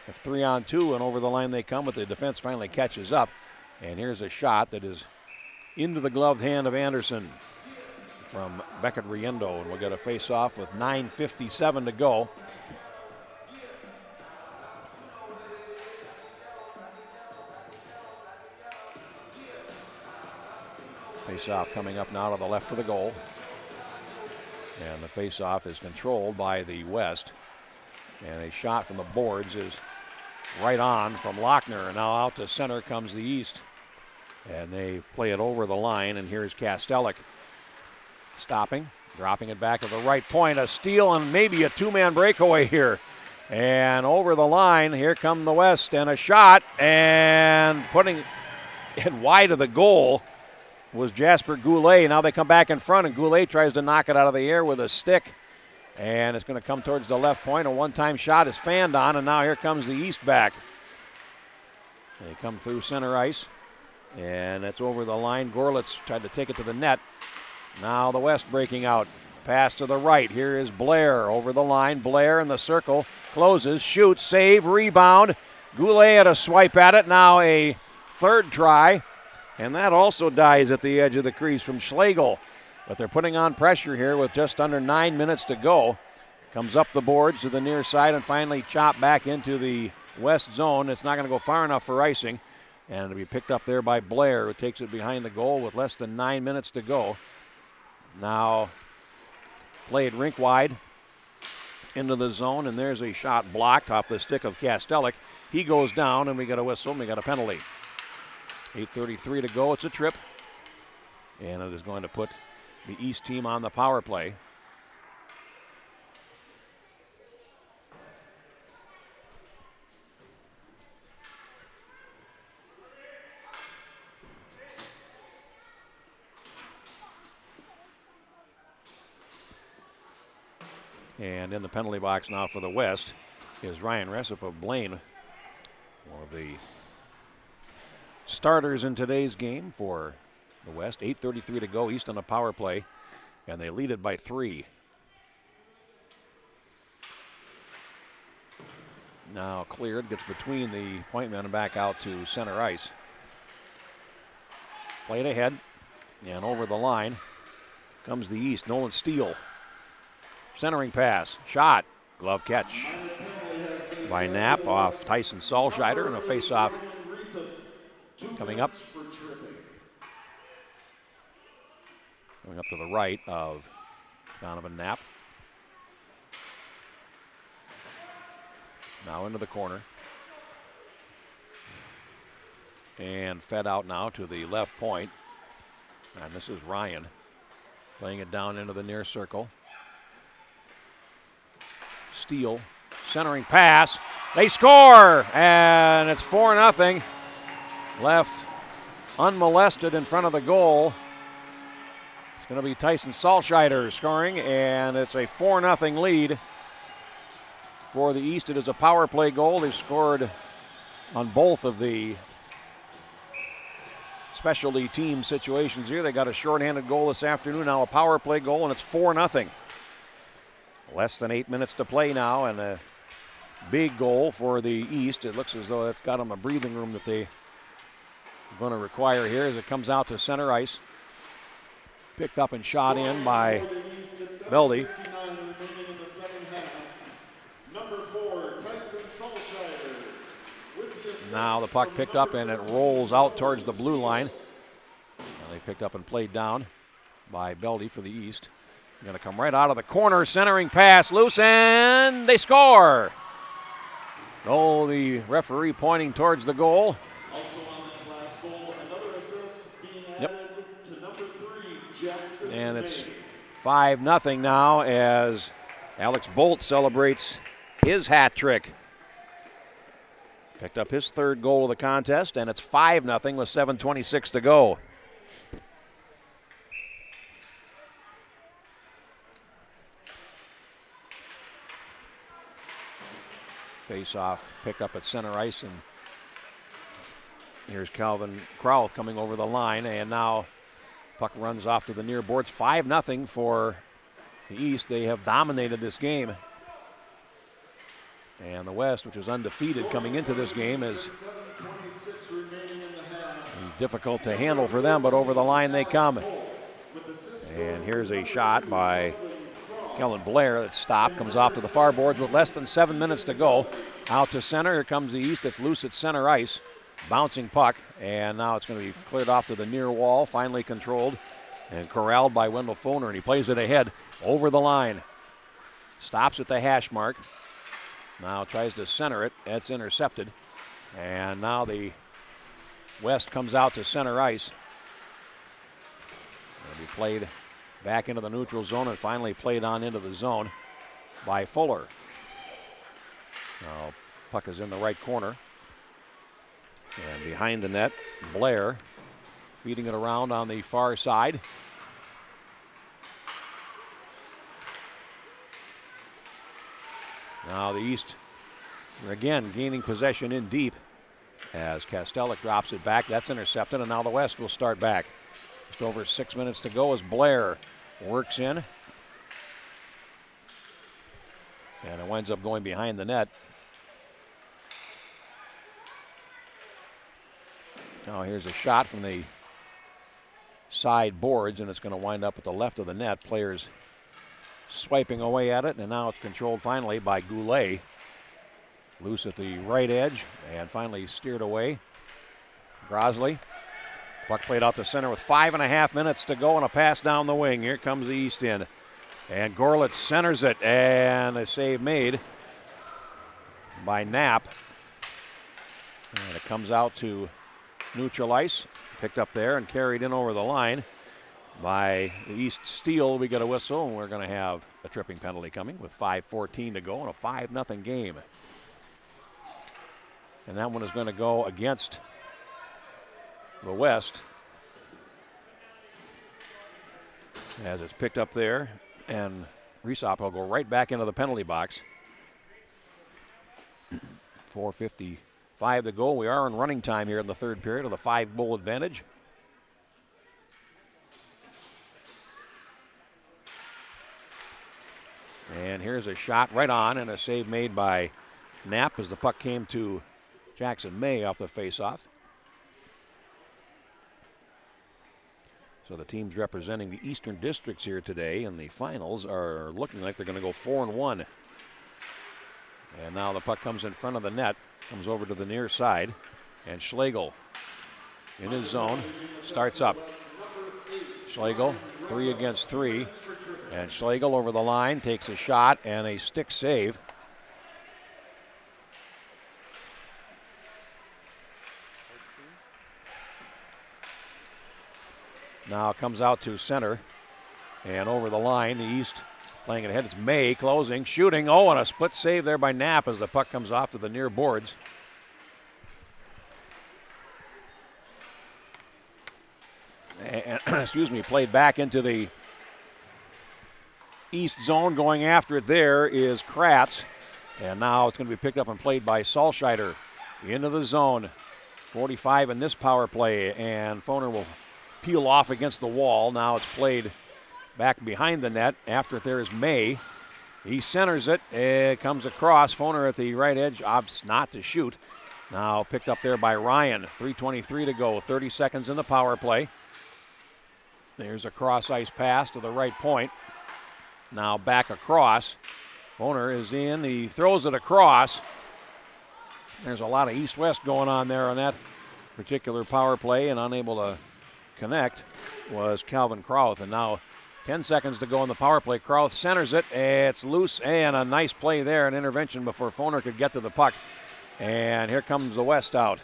S2: A 3-on-2, and over the line they come, but the defense finally catches up. And here's a shot that is into the gloved hand of Anderson from Beckett Riendo, and we'll get a face-off with 9:57 to go. Face-off coming up now to the left of the goal. And the face-off is controlled by the West. And a shot from the boards is right on from Lochner. And now out to center comes the East. And they play it over the line. And here's Kastelik stopping, dropping it back to the right point. A steal and maybe a two-man breakaway here. And over the line, here come the West. And a shot, and putting it wide of the goal was Jasper Goulet. Now they come back in front, and Goulet tries to knock it out of the air with a stick. And it's going to come towards the left point. A one-time shot is fanned on, and now here comes the East back. They come through center ice, and it's over the line. Gorlitz tried to take it to the net. Now the West breaking out. Pass to the right. Here is Blair over the line. Blair in the circle. Closes, shoots, save, rebound. Goulet had a swipe at it. Now a third try. And that also dies at the edge of the crease from Schlegel. But they're putting on pressure here with just under 9 minutes to go. Comes up the boards to the near side and finally chopped back into the West zone. It's not going to go far enough for icing. And it'll be picked up there by Blair, who takes it behind the goal with less than 9 minutes to go. Now played rink wide into the zone, and there's a shot blocked off the stick of Kastelik. He goes down, and we got a whistle, and we got a penalty. 8:33 to go. It's a trip, and it is going to put the East team on the power play. And in the penalty box now for the West is Ryan Resip of Blaine, one of the starters in today's game for the West. 8:33 to go, East on a power play, and they lead it by 3. Now cleared, gets between the point men and back out to center ice. Played ahead, and over the line comes the East. Nolan Steele. Centering pass, shot, glove catch by Knapp off Tyson Salscheider, and a face-off coming up. Coming up to the right of Donovan Knapp. Now into the corner. And fed out now to the left point. And this is Ryan playing it down into the near circle. Steele, centering pass. They score, and it's 4-0. Left unmolested in front of the goal. It's going to be Tyson Salscheider scoring, and it's a 4-0 lead for the East. It is a power play goal. They've scored on both of the specialty team situations here. They got a shorthanded goal this afternoon, now a power play goal, and it's 4-0. Less than 8 minutes to play now, and a big goal for the East. It looks as though that's got them a breathing room that they are going to require here as it comes out to center ice. Picked up and shot in by Beldy. Now the puck picked up and it rolls out towards the blue line. And they picked up and played down by Beldy for the East. Going to come right out of the corner, centering pass, loose, and they score. Oh, the referee pointing towards the goal.
S1: Also on that last goal, another assist being added to number 3, Jackson.
S2: And it's 5-0 now as Alex Bolt celebrates his hat trick. Picked up his third goal of the contest, and it's 5-0 with 7:26 to go. Face-off picked up at center ice, and here's Calvin Krauth coming over the line, and now puck runs off to the near boards. 5-0 for the East. They have dominated this game. And the West, which is undefeated coming into this game, is difficult to handle for them, but over the line they come. And here's a shot by Kellen Blair that stopped, comes off to the far boards with less than 7 minutes to go. Out to center, here comes the East. It's loose at center ice. Bouncing puck, and now it's going to be cleared off to the near wall, finally controlled and corralled by Wendell Foner, and he plays it ahead over the line. Stops at the hash mark. Now tries to center it. That's intercepted. And now the West comes out to center ice. It'll be played back into the neutral zone and finally played on into the zone by Fuller. Now puck is in the right corner. And behind the net, Blair feeding it around on the far side. Now the East, again, gaining possession in deep. as Kastelik drops it back. That's intercepted, and now the West will start back. Just over 6 minutes to go as Blair works in. And it winds up going behind the net. Now here's a shot from the side boards, and it's going to wind up at the left of the net. Players swiping away at it, and now it's controlled finally by Goulet. Loose at the right edge, and finally steered away. Grosley. Puck played out to center with 5.5 minutes to go, and a pass down the wing. Here comes the East end. And Gorlitz centers it, and a save made by Knapp. And it comes out to neutral ice. Picked up there and carried in over the line by the East Steel. We get a whistle, and we're going to have a tripping penalty coming with 5:14 to go in a 5-0 game. And that one is going to go against the West as it's picked up there, and Rysop will go right back into the penalty box. 4:55 to go. We are in running time here in the third period of the 5-goal advantage. And here's a shot right on, and a save made by Knapp as the puck came to Jackson May off the faceoff. So the teams representing the Eastern Districts here today in the finals are looking like they're going to go 4-1. And now the puck comes in front of the net, comes over to the near side, and Schlegel in his zone starts up. Schlegel, 3 against 3, and Schlegel over the line takes a shot and a stick save. Now comes out to center and over the line. The East playing it ahead. It's May closing, shooting. Oh, and a split save there by Knapp as the puck comes off to the near boards. And, excuse me, played back into the East zone. Going after it there is Kratz. And now it's going to be picked up and played by Salscheider into the zone. 45 in this power play, and Foner will peel off against the wall. Now it's played back behind the net. After it there is May. He centers it. It comes across. Foner at the right edge opts not to shoot. Now picked up there by Ryan. 3:23 to go. 30 seconds in the power play. There's a cross ice pass to the right point. Now back across. Foner is in. He throws it across. There's a lot of east-west going on there on that particular power play, and unable to connect was Calvin Krauth. And now 10 seconds to go in the power play. Krauth centers it. It's loose, and a nice play there, an intervention before Foner could get to the puck. And here comes the West out.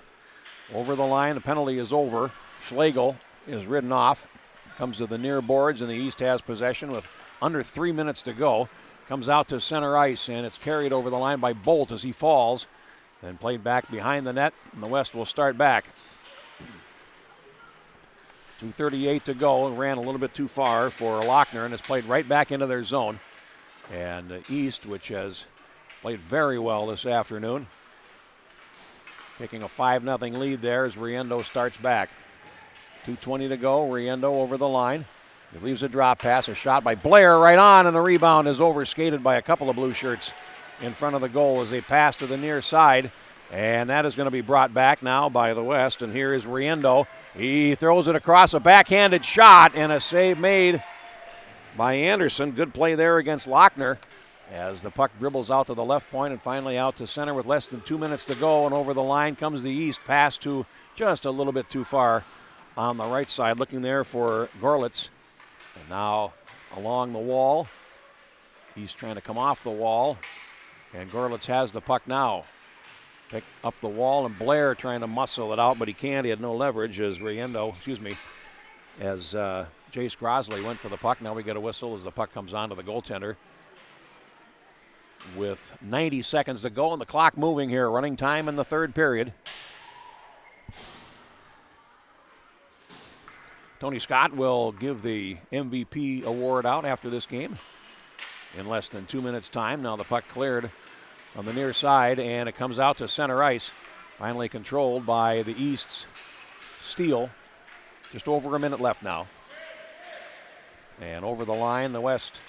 S2: Over the line, the penalty is over. Schlegel is ridden off. Comes to the near boards, and the East has possession with under 3 minutes to go. Comes out to center ice, and it's carried over the line by Bolt as he falls. Then played back behind the net, and the West will start back. 2:38 to go, and ran a little bit too far for Lochner, and it's played right back into their zone. And the East, which has played very well this afternoon, taking a 5-0 lead there as Riendo starts back. 2:20 to go, Riendo over the line. He leaves a drop pass, a shot by Blair right on, and the rebound is overskated by a couple of blue shirts in front of the goal as they pass to the near side. And that is going to be brought back now by the West. And here is Riendo. He throws it across, a backhanded shot, and a save made by Anderson. Good play there against Lochner as the puck dribbles out to the left point and finally out to center with less than 2 minutes to go. And over the line comes the East. Pass to just a little bit too far on the right side. Looking there for Gorlitz. And now along the wall. He's trying to come off the wall. And Gorlitz has the puck now. Pick up the wall, and Blair trying to muscle it out, but he can't. He had no leverage as Jace Grosley went for the puck. Now we get a whistle as the puck comes onto the goaltender. With 90 seconds to go and the clock moving here. Running time in the third period. Tony Scott will give the MVP award out after this game in less than 2 minutes' time. Now the puck cleared on the near side, and it comes out to center ice. finally controlled by the East's Steele. Just over a minute left now. And over the line, the West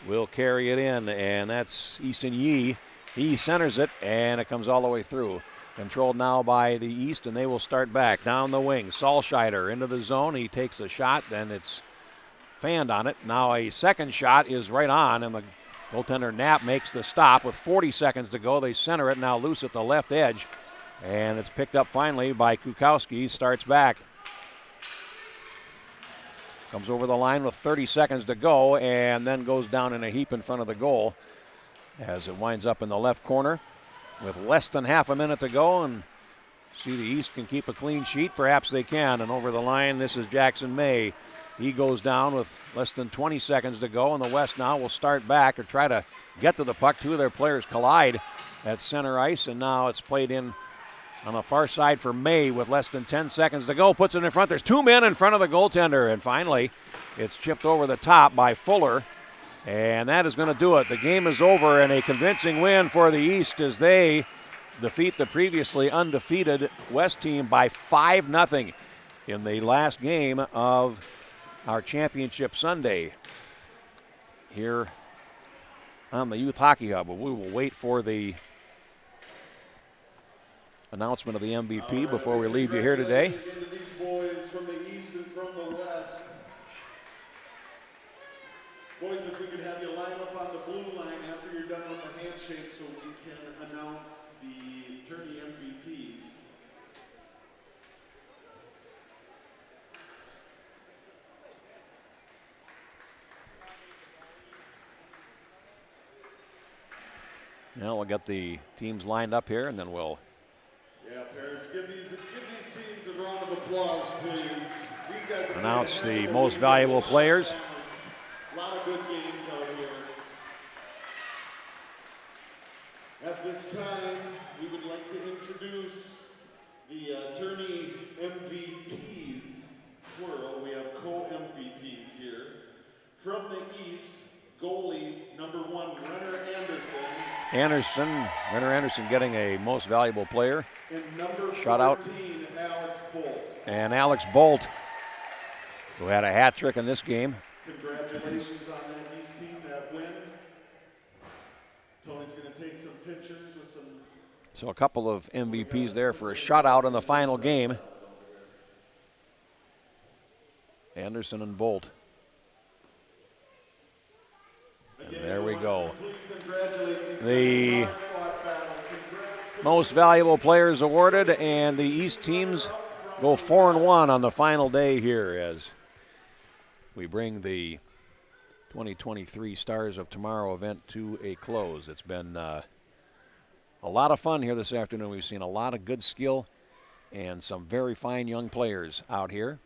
S2: will carry it in, and that's Easton Yee. He centers it, and it comes all the way through. Controlled now by the East, and they will start back. Down the wing, Salscheider into the zone. He takes a shot, then it's fanned on it. Now a second shot is right on, and the goaltender Knapp makes the stop with 40 seconds to go. They center it, now loose at the left edge, and it's picked up finally by Kukowski. Starts back. Comes over the line with 30 seconds to go, and then goes down in a heap in front of the goal as it winds up in the left corner with less than half a minute to go. And see, the East can keep a clean sheet. Perhaps they can. And over the line, this is Jackson May. He goes down with less than 20 seconds to go, and the West now will start back or try to get to the puck. Two of their players collide at center ice, and now it's played in on the far side for May with less than 10 seconds to go. Puts it in front. There's two men in front of the goaltender, and finally it's chipped over the top by Fuller, and that is going to do it. The game is over, and a convincing win for the East as they defeat the previously undefeated West team by 5-0 in the last game of our championship Sunday here on the Youth Hockey Hub. We will wait for the announcement of the MVP before we leave you here today.
S1: Congratulations again to these boys from the East and from the West. Boys, if we could have you line up on the blue line after you're done with the handshake so we can announce the tourney MVPs.
S2: Now we'll get the teams lined up here, and then we'll
S1: Yeah, parents, give these teams a round of applause, please. These guys have
S2: announce
S1: played a
S2: the
S1: heck of a
S2: most
S1: game.
S2: valuable players.
S1: A lot of good games out here. At this time, we would like to introduce the tourney MVPs, plural. We have co-MVPs here. From the East, goalie number 1, Renner Anderson.
S2: Renner Anderson getting a most valuable player.
S1: And number
S2: Shutout.
S1: 14, Alex Bolt.
S2: And Alex Bolt, who had a hat trick in this game.
S1: Congratulations on that East team, that win. Tony's going to take some pictures with some.
S2: So a couple of MVPs there for a shutout in the final game. Anderson and Bolt. And there we go.
S1: Please congratulate these
S2: The
S1: guys. Hard-fought battle. Congrats to
S2: most valuable players awarded, and the East teams go 4-1 on the final day here as we bring the 2023 Stars of Tomorrow event to a close. It's been a lot of fun here this afternoon. We've seen a lot of good skill and some very fine young players out here.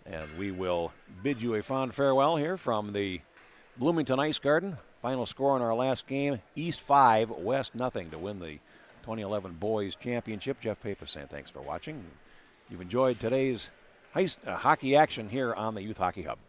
S2: And we will bid you a fond farewell here from the Bloomington Ice Garden. Final score in our last game, East 5, West 0 to win the 2011 Boys Championship. Jeff Pappas saying thanks for watching. You've enjoyed today's hockey action here on the Youth Hockey Hub.